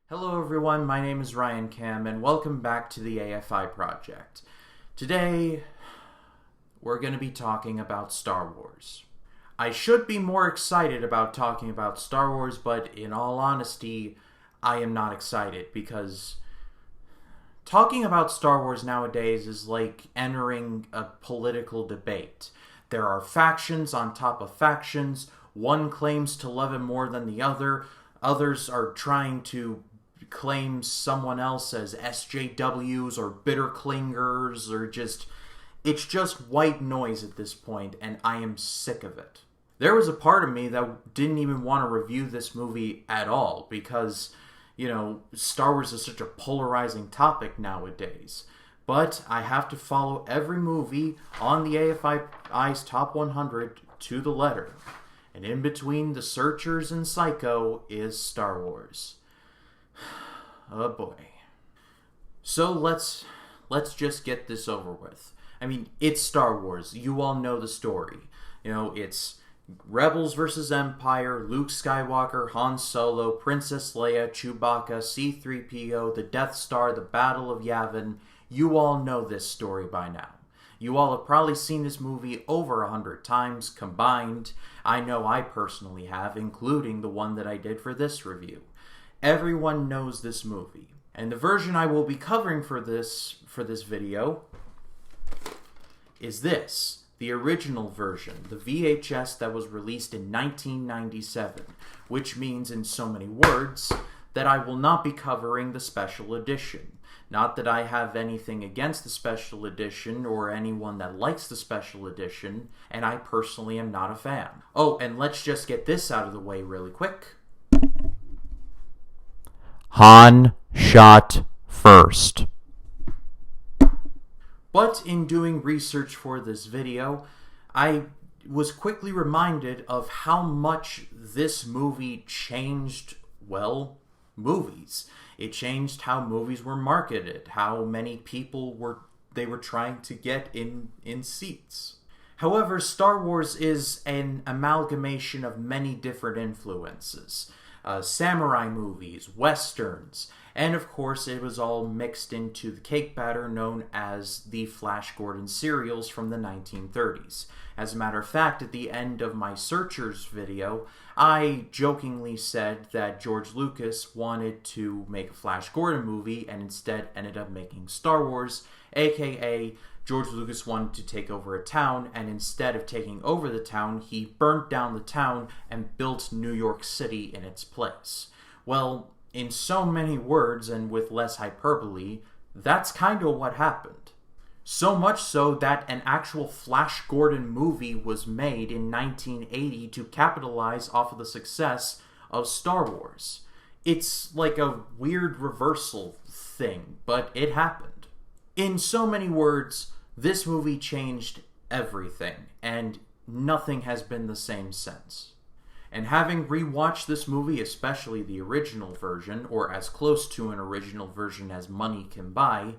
Hello everyone, my name is Ryan Cam, and welcome back to the AFI project. Today, we're going to be talking about Star Wars. I should be more excited about talking about Star Wars, but in all honesty, I am not excited because talking about Star Wars nowadays is like entering a political debate. There are factions on top of factions. One claims to love him more than the other. Others are trying to claim someone else as SJWs or bitter clingers or it's just white noise at this point, and I am sick of it. There was a part of me that didn't even want to review this movie at all because, Star Wars is such a polarizing topic nowadays. But I have to follow every movie on the AFI's Top 100 to the letter. And in between The Searchers and Psycho is Star Wars. Oh boy. So let's just get this over with. I mean, it's Star Wars. You all know the story. It's Rebels versus Empire, Luke Skywalker, Han Solo, Princess Leia, Chewbacca, C-3PO, the Death Star, the Battle of Yavin. You all know this story by now. You all have probably seen this movie over 100 times combined. I know I personally have, including the one that I did for this review. Everyone knows this movie. And the version I will be covering for this video is this. The original version, the VHS that was released in 1997, which means in so many words that I will not be covering the special edition. Not that I have anything against the special edition or anyone that likes the special edition, and I personally am not a fan. Oh, and let's just get this out of the way really quick. Han shot first. But in doing research for this video, I was quickly reminded of how much this movie changed, movies. It changed how movies were marketed, how many people they were trying to get in seats. However, Star Wars is an amalgamation of many different influences. Samurai movies, westerns, and of course it was all mixed into the cake batter known as the Flash Gordon serials from the 1930s. As a matter of fact, at the end of my Searchers video, I jokingly said that George Lucas wanted to make a Flash Gordon movie and instead ended up making Star Wars, aka George Lucas wanted to take over a town, and instead of taking over the town, he burnt down the town and built New York City in its place. Well, in so many words and with less hyperbole, that's kind of what happened. So much so that an actual Flash Gordon movie was made in 1980 to capitalize off of the success of Star Wars. It's like a weird reversal thing, but it happened. In so many words, this movie changed everything, and nothing has been the same since. And having rewatched this movie, especially the original version, or as close to an original version as money can buy,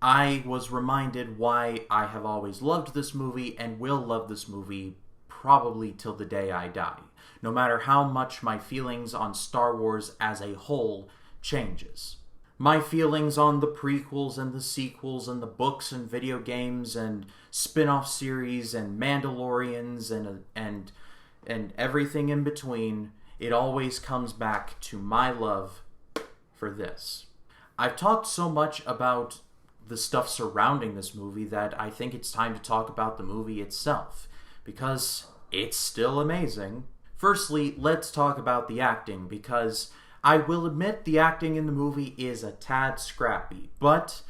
I was reminded why I have always loved this movie and will love this movie probably till the day I die, no matter how much my feelings on Star Wars as a whole changes. My feelings on the prequels and the sequels and the books and video games and spin-off series and Mandalorians and everything in between, it always comes back to my love for this. I've talked so much about the stuff surrounding this movie that I think it's time to talk about the movie itself, because it's still amazing. Firstly, let's talk about the acting, because I will admit the acting in the movie is a tad scrappy, but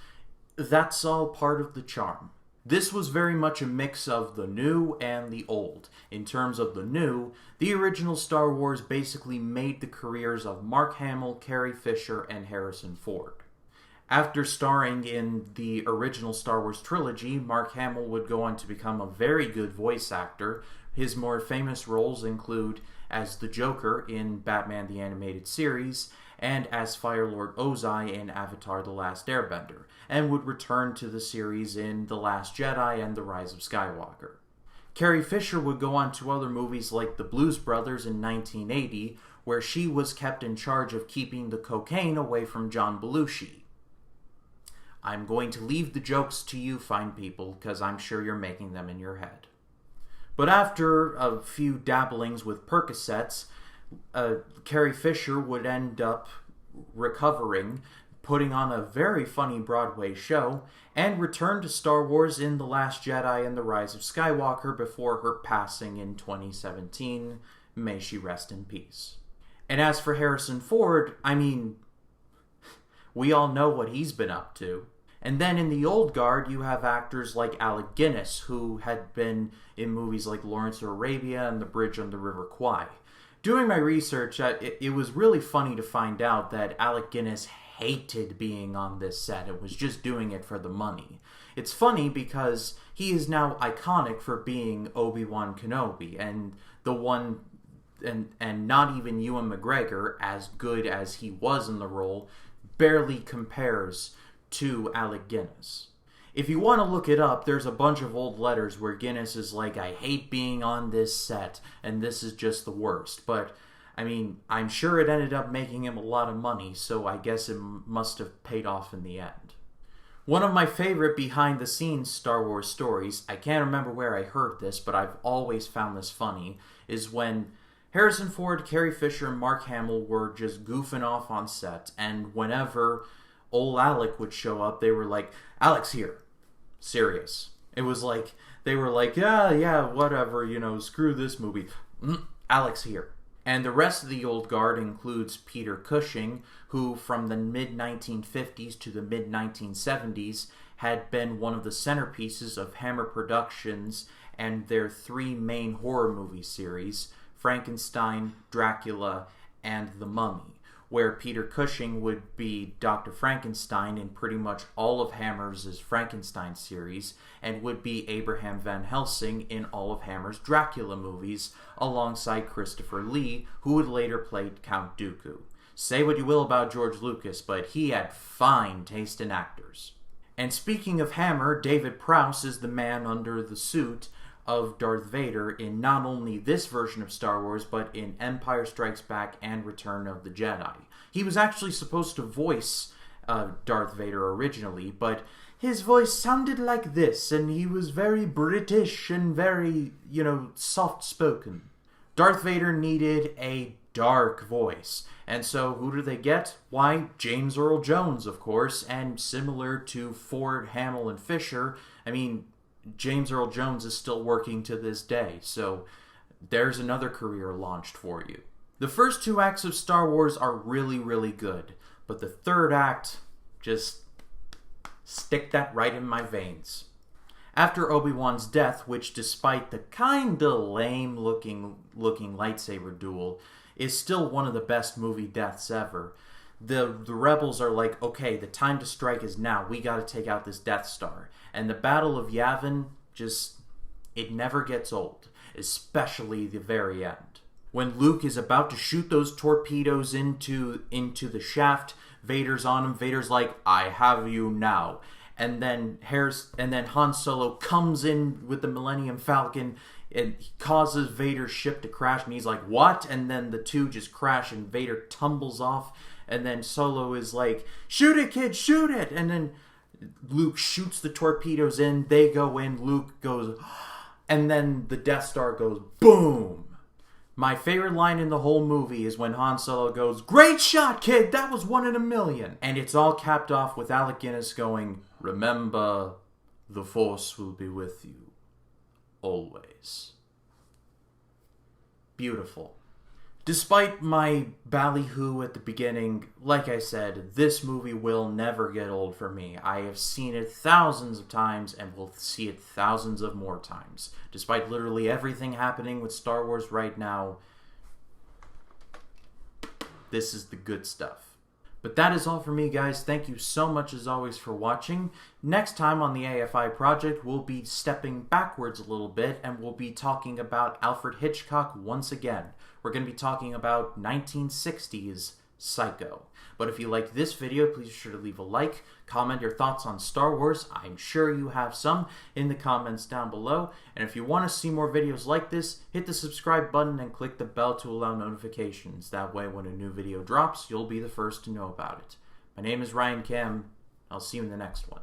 that's all part of the charm. This was very much a mix of the new and the old. In terms of the new, the original Star Wars basically made the careers of Mark Hamill, Carrie Fisher, and Harrison Ford. After starring in the original Star Wars trilogy, Mark Hamill would go on to become a very good voice actor. His more famous roles include as the Joker in Batman the Animated Series, and as Firelord Ozai in Avatar The Last Airbender, and would return to the series in The Last Jedi and The Rise of Skywalker. Carrie Fisher would go on to other movies like The Blues Brothers in 1980, where she was kept in charge of keeping the cocaine away from John Belushi. I'm going to leave the jokes to you fine people, because I'm sure you're making them in your head. But after a few dabblings with Percocets, Carrie Fisher would end up recovering, putting on a very funny Broadway show, and returned to Star Wars in The Last Jedi and The Rise of Skywalker before her passing in 2017. May she rest in peace. And as for Harrison Ford, I mean, we all know what he's been up to. And then in the old guard, you have actors like Alec Guinness, who had been in movies like Lawrence of Arabia and The Bridge on the River Kwai. Doing my research, it was really funny to find out that Alec Guinness hated being on this set and was just doing it for the money. It's funny because he is now iconic for being Obi-Wan Kenobi, and the one, and not even Ewan McGregor, as good as he was in the role, barely compares to Alec Guinness. If you want to look it up, there's a bunch of old letters where Guinness is like, I hate being on this set, and this is just the worst. But, I mean, I'm sure it ended up making him a lot of money, so I guess it must have paid off in the end. One of my favorite behind-the-scenes Star Wars stories, I can't remember where I heard this, but I've always found this funny, is when Harrison Ford, Carrie Fisher, and Mark Hamill were just goofing off on set, and whenever old Alec would show up, they were like, Alec's here. Serious. It was like, they were like, yeah, whatever, screw this movie. Alec's here. And the rest of the old guard includes Peter Cushing, who from the mid-1950s to the mid-1970s had been one of the centerpieces of Hammer Productions and their three main horror movie series, Frankenstein, Dracula, and The Mummy, where Peter Cushing would be Dr. Frankenstein in pretty much all of Hammer's Frankenstein series, and would be Abraham Van Helsing in all of Hammer's Dracula movies, alongside Christopher Lee, who would later play Count Dooku. Say what you will about George Lucas, but he had fine taste in actors. And speaking of Hammer, David Prowse is the man under the suit of Darth Vader in not only this version of Star Wars, but in Empire Strikes Back and Return of the Jedi. He was actually supposed to voice Darth Vader originally, but his voice sounded like this, and he was very British and very, soft-spoken. Darth Vader needed a dark voice, and so who do they get? Why, James Earl Jones, of course, and similar to Ford, Hamill, and Fisher, I mean, James Earl Jones is still working to this day, so there's another career launched for you. The first two acts of Star Wars are really, really good, but the third act, just stick that right in my veins. After Obi-Wan's death, which despite the kinda lame looking lightsaber duel, is still one of the best movie deaths ever, the rebels are like, okay, the time to strike is now. We gotta take out this Death Star. And the Battle of Yavin, it never gets old. Especially the very end. When Luke is about to shoot those torpedoes into the shaft, Vader's on him. Vader's like, I have you now. And then Han Solo comes in with the Millennium Falcon and causes Vader's ship to crash. And he's like, what? And then the two just crash and Vader tumbles off. And then Solo is like, shoot it, kid, shoot it! And then Luke shoots the torpedoes in, they go in, Luke goes, and then the Death Star goes, boom! My favorite line in the whole movie is when Han Solo goes, great shot, kid, that was 1 in a million! And it's all capped off with Alec Guinness going, remember, the Force will be with you, always. Beautiful. Despite my ballyhoo at the beginning, like I said, this movie will never get old for me. I have seen it thousands of times and will see it thousands of more times. Despite literally everything happening with Star Wars right now, this is the good stuff. But that is all for me, guys. Thank you so much, as always, for watching. Next time on the AFI project, we'll be stepping backwards a little bit, and we'll be talking about Alfred Hitchcock once again. We're going to be talking about 1960s Psycho. But if you like this video, please be sure to leave a like, comment your thoughts on Star Wars. I'm sure you have some in the comments down below. And if you want to see more videos like this, hit the subscribe button and click the bell to allow notifications. That way when a new video drops, you'll be the first to know about it. My name is Ryan Kim. I'll see you in the next one.